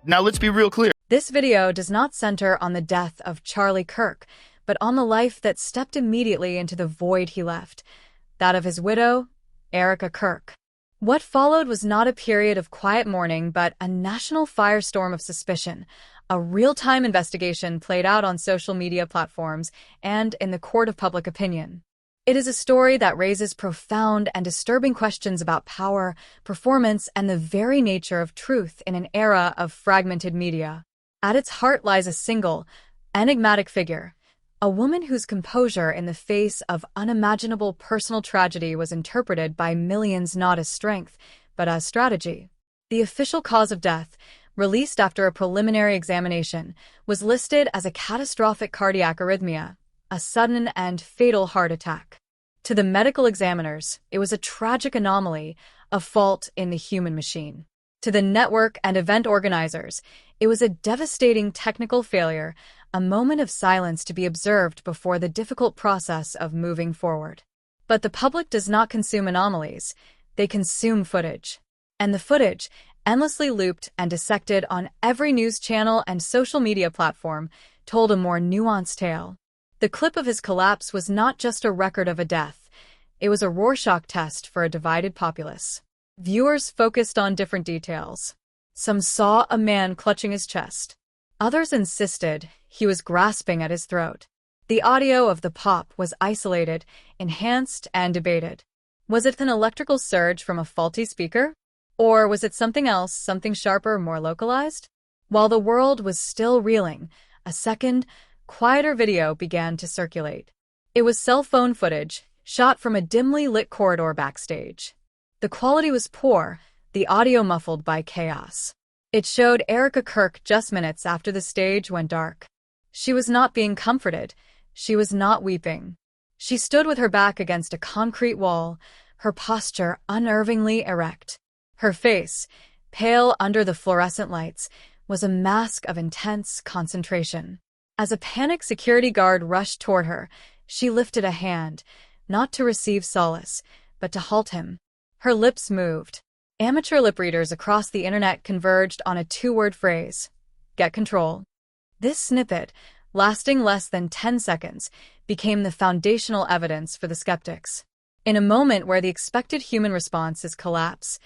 Now let's be real clear. This video does not center on the death of Charlie Kirk, but on the life that stepped immediately into the void he left, that of his widow, Erika Kirk. What followed was not a period of quiet mourning, but a national firestorm of suspicion. A real-time investigation played out on social media platforms and in the court of public opinion. It is a story that raises profound and disturbing questions about power, performance, and the very nature of truth in an era of fragmented media. At its heart lies a single, enigmatic figure, a woman whose composure in the face of unimaginable personal tragedy was interpreted by millions not as strength, but as strategy. The official cause of death, released after a preliminary examination, was listed as a catastrophic cardiac arrhythmia, a sudden and fatal heart attack. To the medical examiners, it was a tragic anomaly, a fault in the human machine. To the network and event organizers, it was a devastating technical failure, a moment of silence to be observed before the difficult process of moving forward. But the public does not consume anomalies, they consume footage. And the footage, endlessly looped and dissected on every news channel and social media platform, told a more nuanced tale. The clip of his collapse was not just a record of a death, it was a Rorschach test for a divided populace. Viewers focused on different details. Some saw a man clutching his chest. Others insisted he was grasping at his throat. The audio of the pop was isolated, enhanced, and debated. Was it an electrical surge from a faulty speaker? Or was it something else, something sharper, more localized? While the world was still reeling, a second, quieter video began to circulate. It was cell phone footage, shot from a dimly lit corridor backstage. The quality was poor, the audio muffled by chaos. It showed Erika Kirk just minutes after the stage went dark. She was not being comforted. She was not weeping. She stood with her back against a concrete wall, her posture unnervingly erect. Her face, pale under the fluorescent lights, was a mask of intense concentration. As a panicked security guard rushed toward her, she lifted a hand, not to receive solace, but to halt him. Her lips moved. Amateur lip readers across the internet converged on a two-word phrase: get control. This snippet, lasting less than 10 seconds, became the foundational evidence for the skeptics. In a moment where the expected human response is collapse,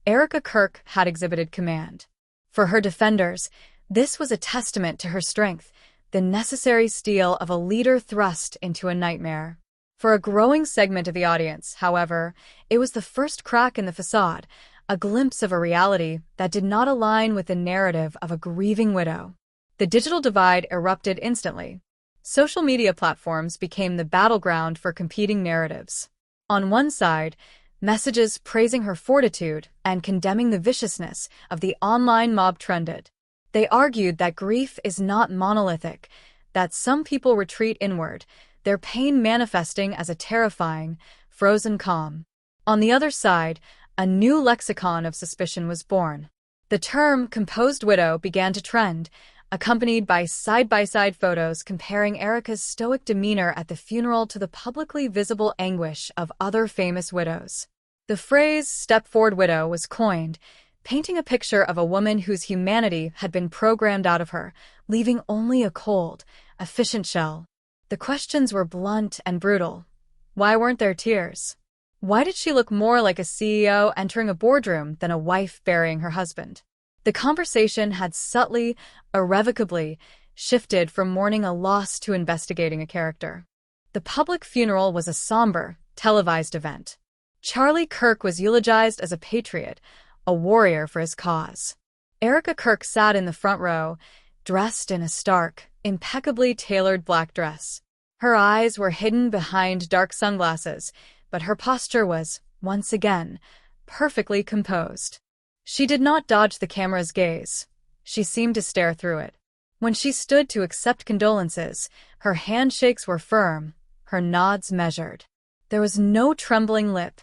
Erika Kirk had exhibited command. For her defenders, this was a testament to her strength, the necessary steel of a leader thrust into a nightmare. For a growing segment of the audience, however, it was the first crack in the facade, a glimpse of a reality that did not align with the narrative of a grieving widow. The digital divide erupted instantly. Social media platforms became the battleground for competing narratives. On one side, messages praising her fortitude and condemning the viciousness of the online mob trended. They argued that grief is not monolithic, that some people retreat inward, their pain manifesting as a terrifying, frozen calm. On the other side, a new lexicon of suspicion was born. The term composed widow began to trend, accompanied by side-by-side photos comparing Erika's stoic demeanor at the funeral to the publicly visible anguish of other famous widows. The phrase step-forward widow was coined, painting a picture of a woman whose humanity had been programmed out of her, leaving only a cold, efficient shell. The questions were blunt and brutal. Why weren't there tears? Why did she look more like a CEO entering a boardroom than a wife burying her husband? The conversation had subtly, irrevocably, shifted from mourning a loss to investigating a character. The public funeral was a somber, televised event. Charlie Kirk was eulogized as a patriot, a warrior for his cause. Erika Kirk sat in the front row, dressed in a stark, impeccably tailored black dress. Her eyes were hidden behind dark sunglasses, but her posture was, once again, perfectly composed. She did not dodge the camera's gaze. She seemed to stare through it. When she stood to accept condolences, her handshakes were firm, her nods measured. There was no trembling lip,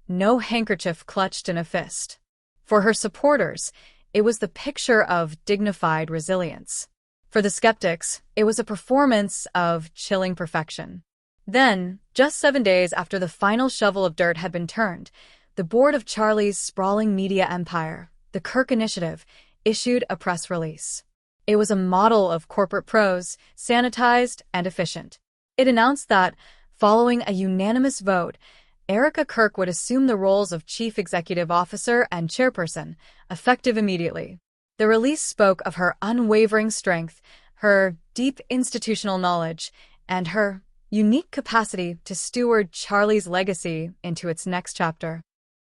no handkerchief clutched in a fist. For her supporters, it was the picture of dignified resilience. For the skeptics, it was a performance of chilling perfection. Then, just 7 days after the final shovel of dirt had been turned, the board of Charlie's sprawling media empire, the Kirk Initiative, issued a press release. It was a model of corporate prose, sanitized and efficient. It announced that, following a unanimous vote, Erika Kirk would assume the roles of Chief Executive Officer and Chairperson, effective immediately. The release spoke of her unwavering strength, her deep institutional knowledge, and her unique capacity to steward Charlie's legacy into its next chapter.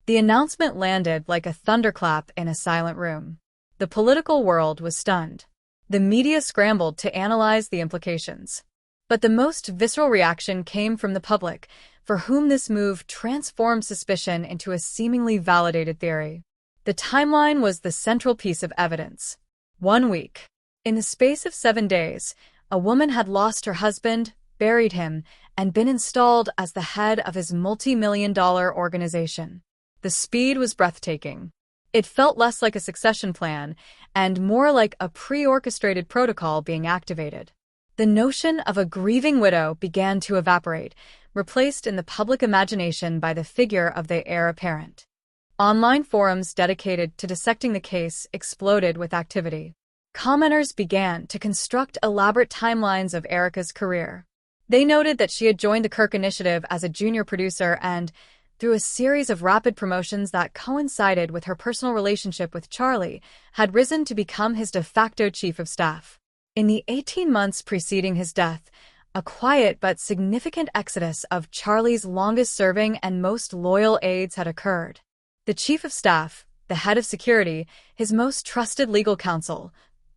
The announcement landed like a thunderclap in a silent room. The political world was stunned. The media scrambled to analyze the implications. But the most visceral reaction came from the public, for whom this move transformed suspicion into a seemingly validated theory. The timeline was the central piece of evidence. 1 week. In the space of 7 days, a woman had lost her husband, buried him, and been installed as the head of his multi-million-dollar organization. The speed was breathtaking. It felt less like a succession plan and more like a pre-orchestrated protocol being activated. The notion of a grieving widow began to evaporate, replaced in the public imagination by the figure of the heir apparent. Online forums dedicated to dissecting the case exploded with activity. Commenters began to construct elaborate timelines of Erika's career. They noted that she had joined the Kirk initiative as a junior producer and, through a series of rapid promotions that coincided with her personal relationship with Charlie, had risen to become his de facto chief of staff. In the 18 months preceding his death, a quiet but significant exodus of Charlie's longest-serving and most loyal aides had occurred. The chief of staff, the head of security, his most trusted legal counsel,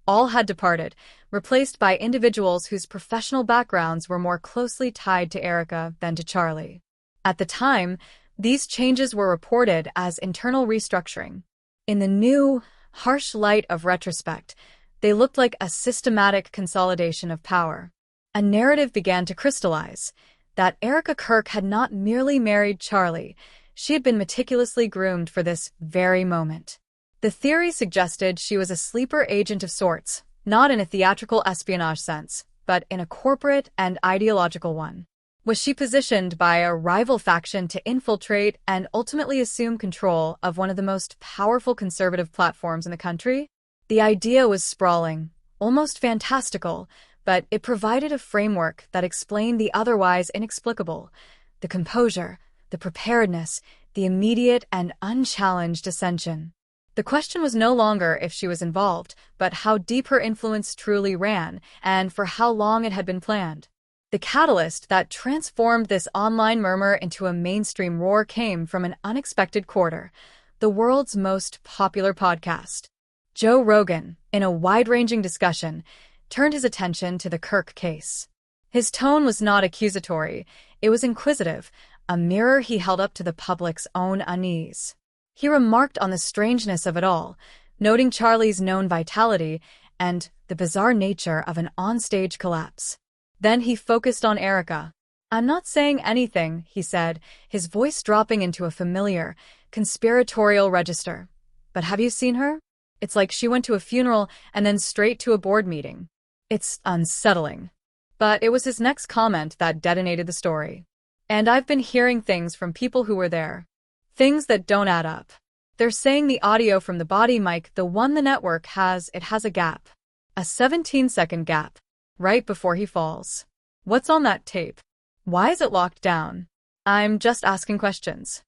all had departed, replaced by individuals whose professional backgrounds were more closely tied to Erika than to Charlie. At the time, these changes were reported as internal restructuring. In the new, harsh light of retrospect, they looked like a systematic consolidation of power. A narrative began to crystallize that Erika Kirk had not merely married Charlie, she had been meticulously groomed for this very moment. The theory suggested she was a sleeper agent of sorts, not in a theatrical espionage sense, but in a corporate and ideological one. Was she positioned by a rival faction to infiltrate and ultimately assume control of one of the most powerful conservative platforms in the country? The idea was sprawling, almost fantastical, but it provided a framework that explained the otherwise inexplicable: the composure, the preparedness, the immediate and unchallenged ascension. The question was no longer if she was involved, but how deep her influence truly ran, and for how long it had been planned. The catalyst that transformed this online murmur into a mainstream roar came from an unexpected quarter: the world's most popular podcast. Joe Rogan, in a wide-ranging discussion, turned his attention to the Kirk case. His tone was not accusatory, it was inquisitive, a mirror he held up to the public's own unease. He remarked on the strangeness of it all, noting Charlie's known vitality and the bizarre nature of an onstage collapse. Then he focused on Erika. "I'm not saying anything," he said, his voice dropping into a familiar, conspiratorial register. "But have you seen her? It's like she went to a funeral and then straight to a board meeting. It's unsettling." But it was his next comment that detonated the story. "And I've been hearing things from people who were there. Things that don't add up. They're saying the audio from the body mic, the one the network has, it has a gap. A 17-second gap. Right before he falls. What's on that tape? Why is it locked down? I'm just asking questions."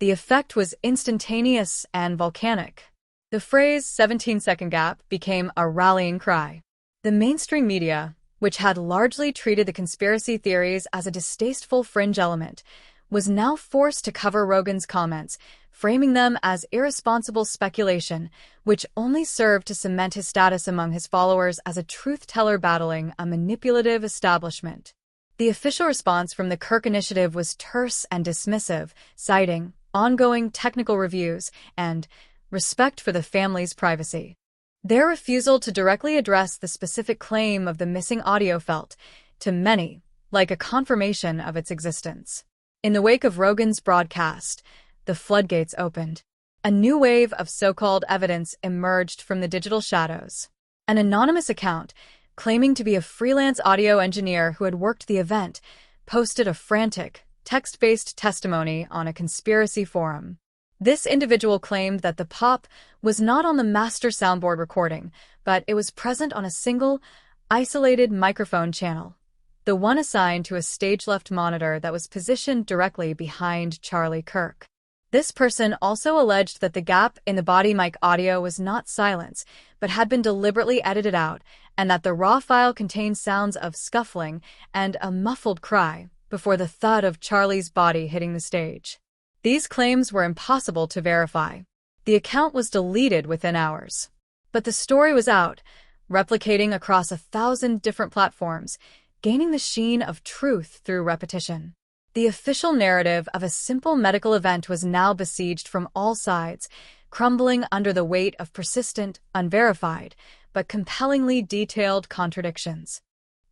The effect was instantaneous and volcanic. The phrase 17-second gap became a rallying cry. The mainstream media, which had largely treated the conspiracy theories as a distasteful fringe element, was now forced to cover Rogan's comments, framing them as irresponsible speculation, which only served to cement his status among his followers as a truth-teller battling a manipulative establishment. The official response from the Kirk initiative was terse and dismissive, citing ongoing technical reviews and respect for the family's privacy. Their refusal to directly address the specific claim of the missing audio felt, to many, like a confirmation of its existence. In the wake of Rogan's broadcast, the floodgates opened. A new wave of so-called evidence emerged from the digital shadows. An anonymous account, claiming to be a freelance audio engineer who had worked the event, posted a frantic, text-based testimony on a conspiracy forum. This individual claimed that the pop was not on the master soundboard recording, but it was present on a single, isolated microphone channel, the one assigned to a stage-left monitor that was positioned directly behind Charlie Kirk. This person also alleged that the gap in the body mic audio was not silence, but had been deliberately edited out, and that the raw file contained sounds of scuffling and a muffled cry before the thud of Charlie's body hitting the stage. These claims were impossible to verify. The account was deleted within hours. But the story was out, replicating across 1,000 different platforms, gaining the sheen of truth through repetition. The official narrative of a simple medical event was now besieged from all sides, crumbling under the weight of persistent, unverified, but compellingly detailed contradictions.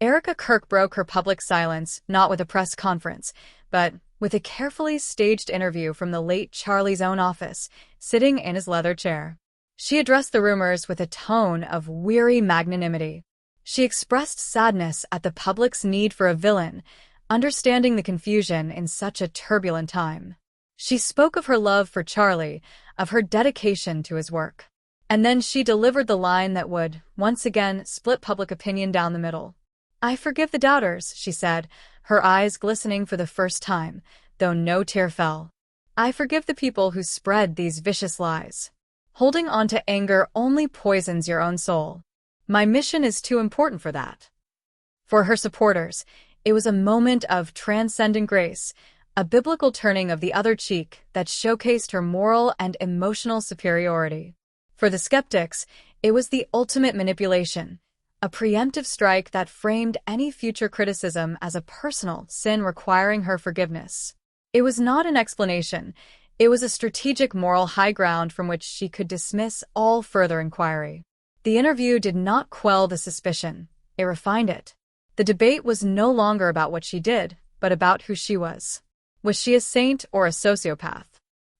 Erika Kirk broke her public silence not with a press conference, but with a carefully staged interview from the late Charlie's own office, sitting in his leather chair. She addressed the rumors with a tone of weary magnanimity. She expressed sadness at the public's need for a villain, understanding the confusion in such a turbulent time. She spoke of her love for Charlie, of her dedication to his work. And then she delivered the line that would, once again, split public opinion down the middle. "I forgive the doubters," she said, her eyes glistening for the first time, though no tear fell. "I forgive the people who spread these vicious lies. Holding on to anger only poisons your own soul. My mission is too important for that." For her supporters, it was a moment of transcendent grace, a biblical turning of the other cheek that showcased her moral and emotional superiority. For the skeptics, it was the ultimate manipulation, a preemptive strike that framed any future criticism as a personal sin requiring her forgiveness. It was not an explanation, it was a strategic moral high ground from which she could dismiss all further inquiry. The interview did not quell the suspicion, it refined it. The debate was no longer about what she did, but about who she was. Was she a saint or a sociopath?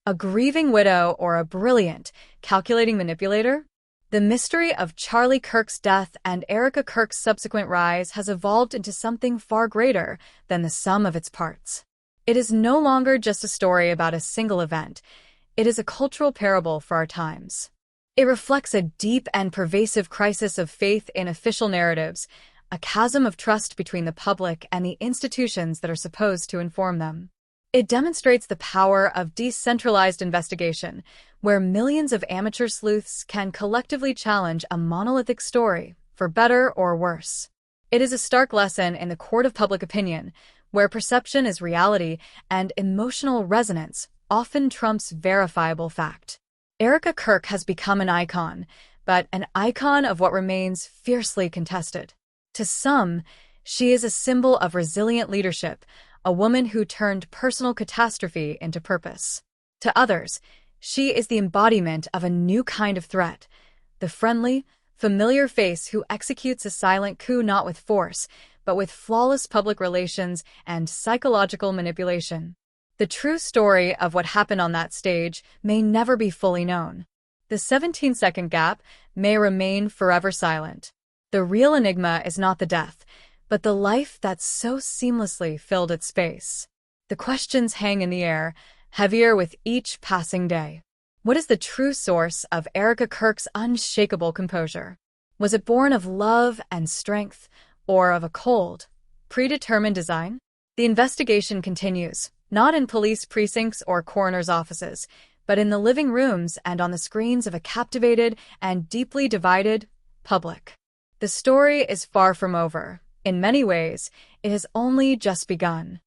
A grieving widow or a brilliant, calculating manipulator? The mystery of Charlie Kirk's death and Erika Kirk's subsequent rise has evolved into something far greater than the sum of its parts. It is no longer just a story about a single event. It is a cultural parable for our times. It reflects a deep and pervasive crisis of faith in official narratives, a chasm of trust between the public and the institutions that are supposed to inform them. It demonstrates the power of decentralized investigation, where millions of amateur sleuths can collectively challenge a monolithic story, for better or worse. It is a stark lesson in the court of public opinion, where perception is reality and emotional resonance often trumps verifiable fact. Erika Kirk has become an icon, but an icon of what remains fiercely contested. To some, she is a symbol of resilient leadership, a woman who turned personal catastrophe into purpose. To others, she is the embodiment of a new kind of threat, the friendly, familiar face who executes a silent coup not with force, but with flawless public relations and psychological manipulation. The true story of what happened on that stage may never be fully known. The 17-second gap may remain forever silent. The real enigma is not the death, but the life that so seamlessly filled its space. The questions hang in the air, heavier with each passing day. What is the true source of Erika Kirk's unshakable composure? Was it born of love and strength, or of a cold, predetermined design? The investigation continues, not in police precincts or coroner's offices, but in the living rooms and on the screens of a captivated and deeply divided public. The story is far from over. In many ways, it has only just begun.